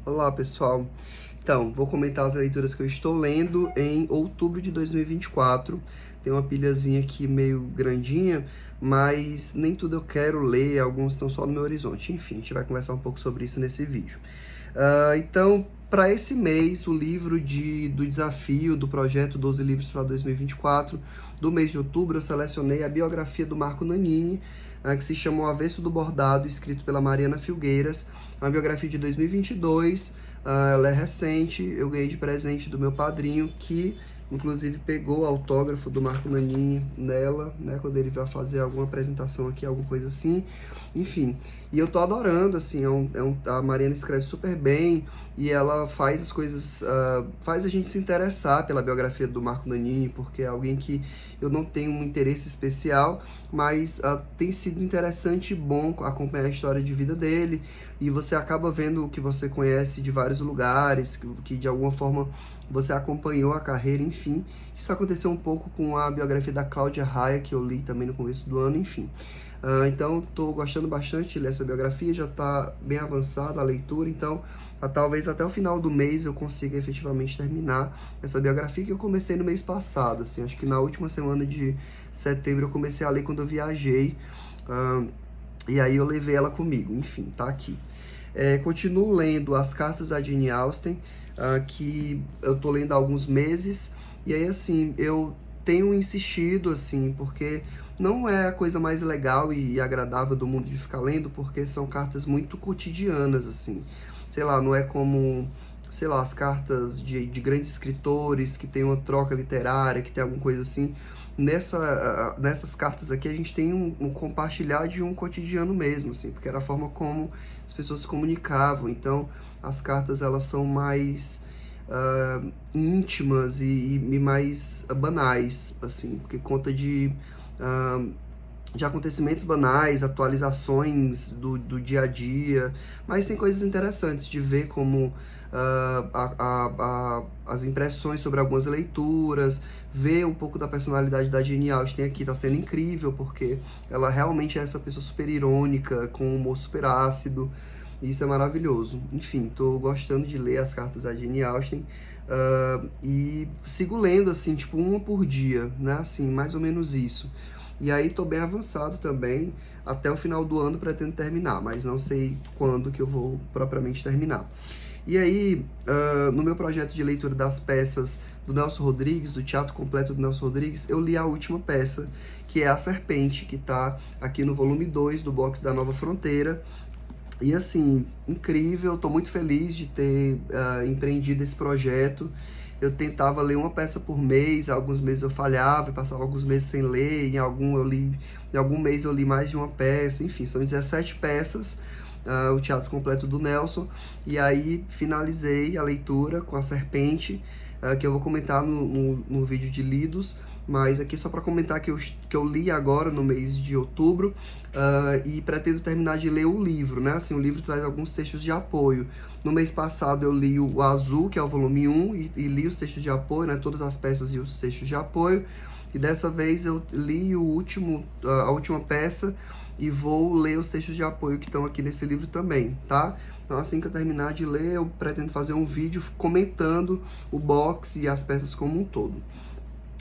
Olá, pessoal. Então, vou comentar as leituras que eu estou lendo em outubro de 2024. Tem uma pilhazinha aqui meio grandinha, mas nem tudo eu quero ler, alguns estão só no meu horizonte. Enfim, a gente vai conversar um pouco sobre isso nesse vídeo. Então, para esse mês, o livro do desafio do projeto 12 livros para 2024, do mês de outubro, eu selecionei a biografia do Marco Nanini, que se chama O Avesso do Bordado, escrito pela Mariana Filgueiras. Uma biografia de 2022, ela é recente, eu ganhei de presente do meu padrinho, que inclusive pegou o autógrafo do Marco Nanini nela, né, quando ele vai fazer alguma apresentação aqui, alguma coisa assim, enfim. E eu tô adorando, assim, a Mariana escreve super bem, e ela faz as coisas, faz a gente se interessar pela biografia do Marco Nanini, porque é alguém que eu não tenho um interesse especial, mas tem sido interessante e bom acompanhar a história de vida dele, e você acaba vendo o que você conhece de vários lugares, que de alguma forma você acompanhou a carreira, enfim. Isso aconteceu um pouco com a biografia da Cláudia Raia, que eu li também no começo do ano, enfim. Então, estou gostando bastante de ler essa biografia, já está bem avançada a leitura, então talvez até o final do mês eu consiga efetivamente terminar essa biografia que eu comecei no mês passado, assim, acho que na última semana de setembro eu comecei a ler quando eu viajei, e aí eu levei ela comigo, enfim, tá aqui. Continuo lendo As Cartas a Jane Austen, que eu tô lendo há alguns meses, e aí, assim, eu tenho insistido, assim, porque não é a coisa mais legal e agradável do mundo de ficar lendo, porque são cartas muito cotidianas, assim, sei lá, não é como, sei lá, as cartas de grandes escritores que tem uma troca literária, que tem alguma coisa assim. Nessas cartas aqui a gente tem um compartilhar de um cotidiano mesmo, assim, porque era a forma como as pessoas se comunicavam. Então, as cartas elas são mais íntimas e mais banais, assim, porque conta de acontecimentos banais, atualizações do dia a dia, mas tem coisas interessantes de ver, como as impressões sobre algumas leituras, ver um pouco da personalidade da Jane Austen aqui, tá sendo incrível, porque ela realmente é essa pessoa super irônica, com um humor super ácido, e isso é maravilhoso. Enfim, tô gostando de ler as cartas da Jane Austen, e sigo lendo, assim, tipo, uma por dia, né, assim, mais ou menos isso. E aí tô bem avançado também, até o final do ano pretendo terminar, mas não sei quando que eu vou propriamente terminar. E aí, no meu projeto de leitura das peças do Nelson Rodrigues, do Teatro Completo do Nelson Rodrigues, eu li a última peça, que é A Serpente, que tá aqui no volume 2 do box da Nova Fronteira. E assim, incrível, tô muito feliz de ter empreendido esse projeto. Eu tentava ler uma peça por mês, alguns meses eu falhava, passava alguns meses sem ler, em algum mês eu li mais de uma peça, enfim, são 17 peças, o Teatro Completo do Nelson, e aí finalizei a leitura com A Serpente, que eu vou comentar no vídeo de lidos, mas aqui só para comentar que eu li agora no mês de outubro, e pretendo terminar de ler o livro, né? Assim, o livro traz alguns textos de apoio. No mês passado eu li o Azul, que é o volume 1, e li os textos de apoio, né? Todas as peças e os textos de apoio. E dessa vez eu li a última peça e vou ler os textos de apoio que estão aqui nesse livro também, tá? Então assim que eu terminar de ler, eu pretendo fazer um vídeo comentando o box e as peças como um todo.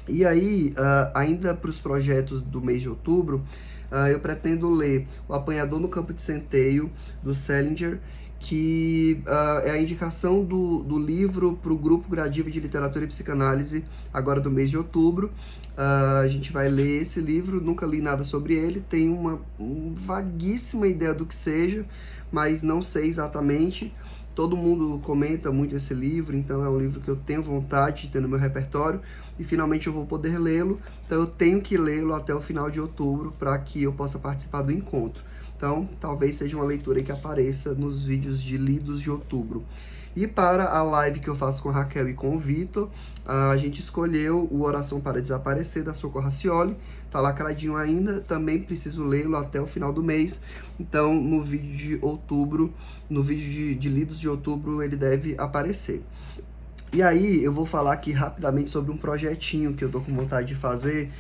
E aí, ainda para os projetos do mês de outubro, eu pretendo ler O Apanhador no Campo de Centeio, do Salinger, que é a indicação do livro para o Grupo Gradiva de Literatura e Psicanálise, agora do mês de outubro. A gente vai ler esse livro, nunca li nada sobre ele, tenho uma vaguíssima ideia do que seja, mas não sei exatamente. Todo mundo comenta muito esse livro, então é um livro que eu tenho vontade de ter no meu repertório, e finalmente eu vou poder lê-lo, então eu tenho que lê-lo até o final de outubro para que eu possa participar do encontro. Então, talvez seja uma leitura que apareça nos vídeos de lidos de outubro. E para a live que eu faço com a Raquel e com o Vitor, a gente escolheu o Oração para Desaparecer, da Socorro Racioli, tá lacradinho ainda, também preciso lê-lo até o final do mês, então no vídeo de outubro, no vídeo de lidos de outubro, ele deve aparecer. E aí eu vou falar aqui rapidamente sobre um projetinho que eu tô com vontade de fazer,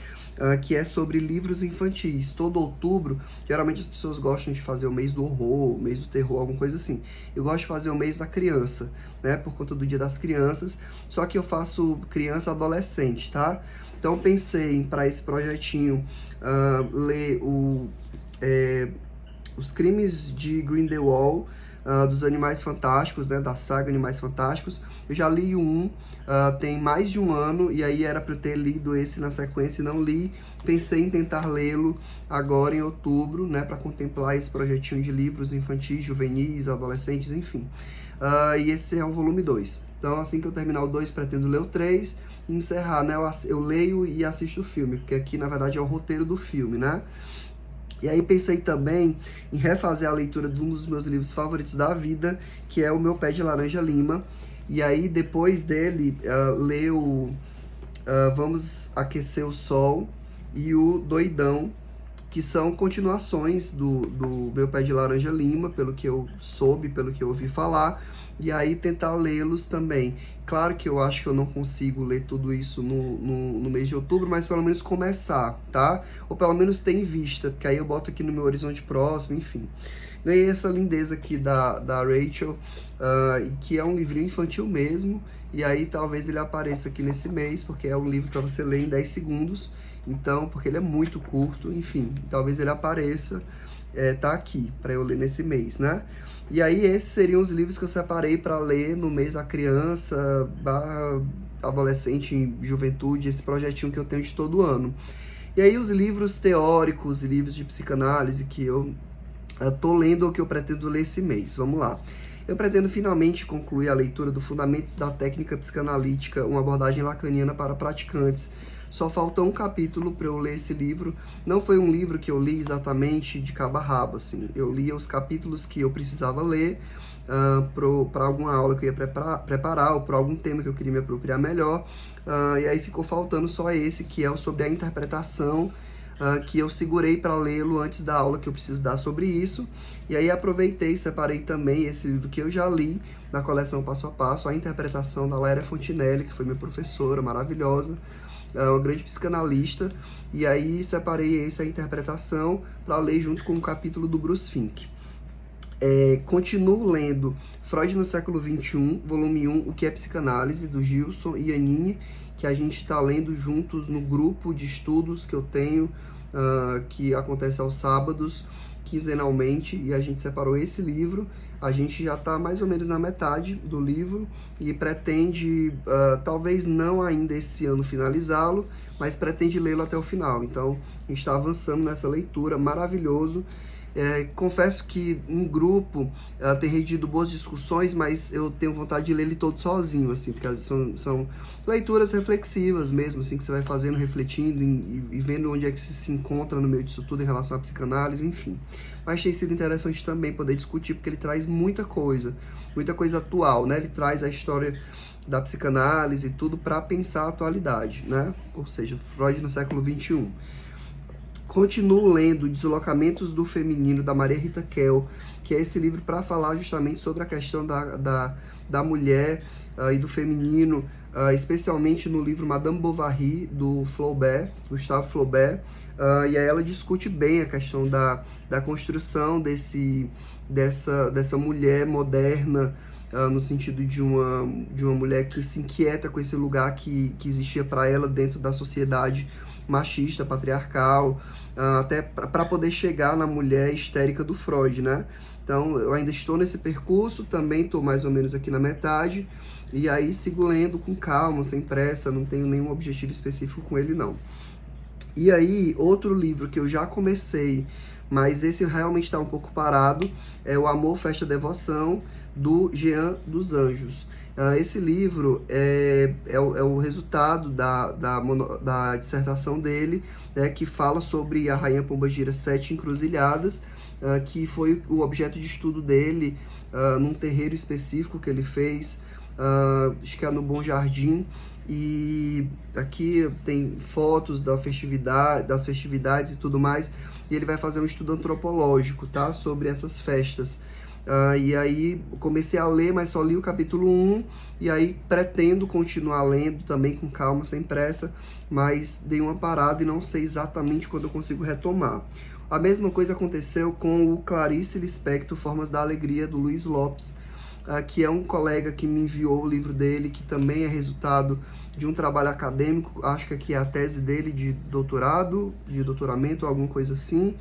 que é sobre livros infantis. Todo outubro, geralmente as pessoas gostam de fazer o mês do horror, o mês do terror, alguma coisa assim. Eu gosto de fazer o mês da criança, né, por conta do Dia das Crianças, só que eu faço criança adolescente, tá? Então pensei para esse projetinho ler Os Crimes de Grindelwald, dos Animais Fantásticos, né, da saga Animais Fantásticos. Eu já li um, tem mais de um ano, e aí era para eu ter lido esse na sequência e não li. Pensei em tentar lê-lo agora em outubro, né, para contemplar esse projetinho de livros infantis, juvenis, adolescentes, enfim. E esse é o volume 2. Então, assim que eu terminar o 2, pretendo ler o 3 e encerrar, né? Eu leio e assisto o filme, porque aqui, na verdade, é o roteiro do filme, né? E aí pensei também em refazer a leitura de um dos meus livros favoritos da vida, que é O Meu Pé de Laranja Lima. E aí, depois dele, ler o Vamos Aquecer o Sol e o Doidão, que são continuações do Meu Pé de Laranja Lima, pelo que eu soube, pelo que eu ouvi falar, e aí tentar lê-los também. Claro que eu acho que eu não consigo ler tudo isso no mês de outubro, mas pelo menos começar, tá? Ou pelo menos ter em vista, porque aí eu boto aqui no meu horizonte próximo, enfim. Ganhei essa lindeza aqui da Rachel, que é um livrinho infantil mesmo, e aí talvez ele apareça aqui nesse mês, porque é um livro para você ler em 10 segundos, então, porque ele é muito curto, enfim, talvez ele apareça, tá aqui, para eu ler nesse mês, né? E aí esses seriam os livros que eu separei para ler no mês da criança, adolescente, juventude, esse projetinho que eu tenho de todo ano. E aí os livros teóricos, livros de psicanálise que eu tô lendo ou que eu pretendo ler esse mês. Vamos lá. Eu pretendo finalmente concluir a leitura do Fundamentos da Técnica Psicanalítica, uma abordagem lacaniana para praticantes. Só falta um capítulo para eu ler esse livro. Não foi um livro que eu li exatamente de cabo a rabo, assim. Eu li os capítulos que eu precisava ler para alguma aula que eu ia preparar ou para algum tema que eu queria me apropriar melhor. E aí ficou faltando só esse, que é o sobre a interpretação, que eu segurei para lê-lo antes da aula que eu preciso dar sobre isso. E aí aproveitei e separei também esse livro que eu já li na coleção Passo a Passo, A Interpretação, da Léria Fontinelli, que foi minha professora maravilhosa, uma grande psicanalista, e aí separei essa interpretação para ler junto com o capítulo do Bruce Fink. Continuo lendo Freud no século XXI, volume 1, O que é Psicanálise, do Gilson e Anine, que a gente está lendo juntos no grupo de estudos que eu tenho, que acontece aos sábados, quinzenalmente, e a gente separou esse livro. A gente já está mais ou menos na metade do livro e pretende, talvez não ainda esse ano finalizá-lo, mas pretende lê-lo até o final. Então, a gente está avançando nessa leitura, maravilhoso. Confesso que em grupo tem rendido boas discussões, mas eu tenho vontade de ler ele todo sozinho, assim, porque são leituras reflexivas mesmo, assim, que você vai fazendo, refletindo e vendo onde é que se encontra no meio disso tudo em relação à psicanálise, enfim. Mas tem sido interessante também poder discutir, porque ele traz muita coisa atual, né? Ele traz a história da psicanálise e tudo para pensar a atualidade, né? Ou seja, Freud no século XXI. Continuo lendo Deslocamentos do Feminino, da Maria Rita Kell, que é esse livro para falar justamente sobre a questão da mulher e do feminino, especialmente no livro Madame Bovary, do Flaubert, Gustave Flaubert, e aí ela discute bem a questão da construção dessa mulher moderna, no sentido de uma mulher que se inquieta com esse lugar que existia para ela dentro da sociedade machista, patriarcal, até para poder chegar na mulher histérica do Freud, né? Então, eu ainda estou nesse percurso, também estou mais ou menos aqui na metade, e aí sigo lendo com calma, sem pressa, não tenho nenhum objetivo específico com ele, não. E aí, outro livro que eu já comecei, mas esse realmente está um pouco parado, é O Amor, Festa, Devoção, do Jean dos Anjos. Esse livro é o resultado da dissertação dele, né, que fala sobre a Rainha Pombagira Sete Encruzilhadas, que foi o objeto de estudo dele num terreiro específico que ele fez, acho que é no Bom Jardim, e aqui tem fotos das festividades e tudo mais, e ele vai fazer um estudo antropológico, tá, sobre essas festas. E aí comecei a ler, mas só li o capítulo 1, e aí pretendo continuar lendo também com calma, sem pressa, mas dei uma parada e não sei exatamente quando eu consigo retomar. A mesma coisa aconteceu com o Clarice Lispector, Formas da Alegria, do Luiz Lopes, que é um colega que me enviou o livro dele, que também é resultado de um trabalho acadêmico, acho que aqui é a tese dele de doutorado, de doutoramento, alguma coisa assim.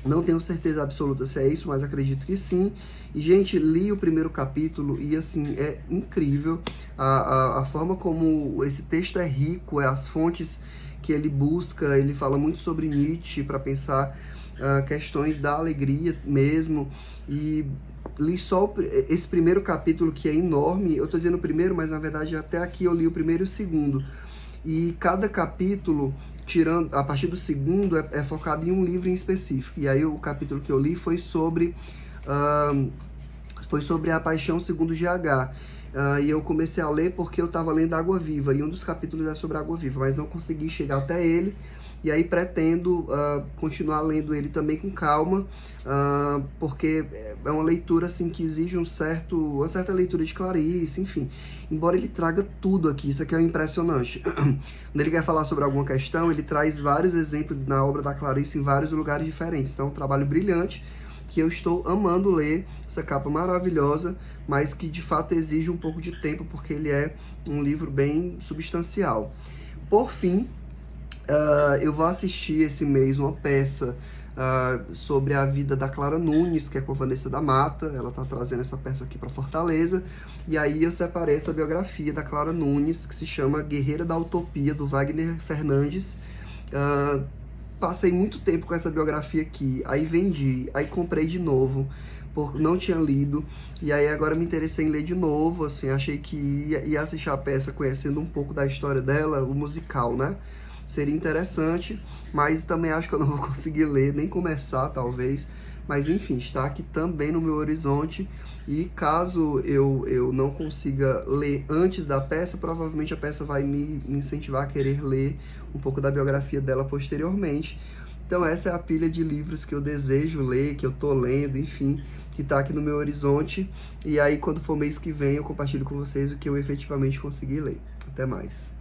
Não tenho certeza absoluta se é isso, mas acredito que sim. E, gente, li o primeiro capítulo e, assim, é incrível a forma como esse texto é rico, as fontes que ele busca. Ele fala muito sobre Nietzsche para pensar questões da alegria mesmo. E li só esse primeiro capítulo, que é enorme. Eu estou dizendo o primeiro, mas, na verdade, até aqui eu li o primeiro e o segundo. E cada capítulo, tirando a partir do segundo, é focado em um livro em específico. E aí o capítulo que eu li foi sobre A Paixão Segundo GH. E eu comecei a ler porque eu estava lendo Água Viva, e um dos capítulos é sobre Água Viva, mas não consegui chegar até ele. E aí pretendo continuar lendo ele também com calma, porque é uma leitura assim, que exige uma certa leitura de Clarice, enfim. Embora ele traga tudo aqui, isso aqui é impressionante. Quando ele quer falar sobre alguma questão, ele traz vários exemplos na obra da Clarice em vários lugares diferentes. Então é um trabalho brilhante, que eu estou amando ler, essa capa maravilhosa, mas que de fato exige um pouco de tempo, porque ele é um livro bem substancial. Por fim, eu vou assistir esse mês uma peça sobre a vida da Clara Nunes, que é com a Vanessa da Mata. Ela está trazendo essa peça aqui para Fortaleza. E aí eu separei essa biografia da Clara Nunes, que se chama Guerreira da Utopia, do Wagner Fernandes. Passei muito tempo com essa biografia aqui, aí vendi, aí comprei de novo, não tinha lido, e aí agora me interessei em ler de novo, assim, achei que ia assistir a peça conhecendo um pouco da história dela, o musical, né? Seria interessante, mas também acho que eu não vou conseguir ler, nem começar, talvez. Mas, enfim, está aqui também no meu horizonte. E caso eu não consiga ler antes da peça, provavelmente a peça vai me incentivar a querer ler um pouco da biografia dela posteriormente. Então, essa é a pilha de livros que eu desejo ler, que eu tô lendo, enfim, que está aqui no meu horizonte. E aí, quando for mês que vem, eu compartilho com vocês o que eu efetivamente consegui ler. Até mais.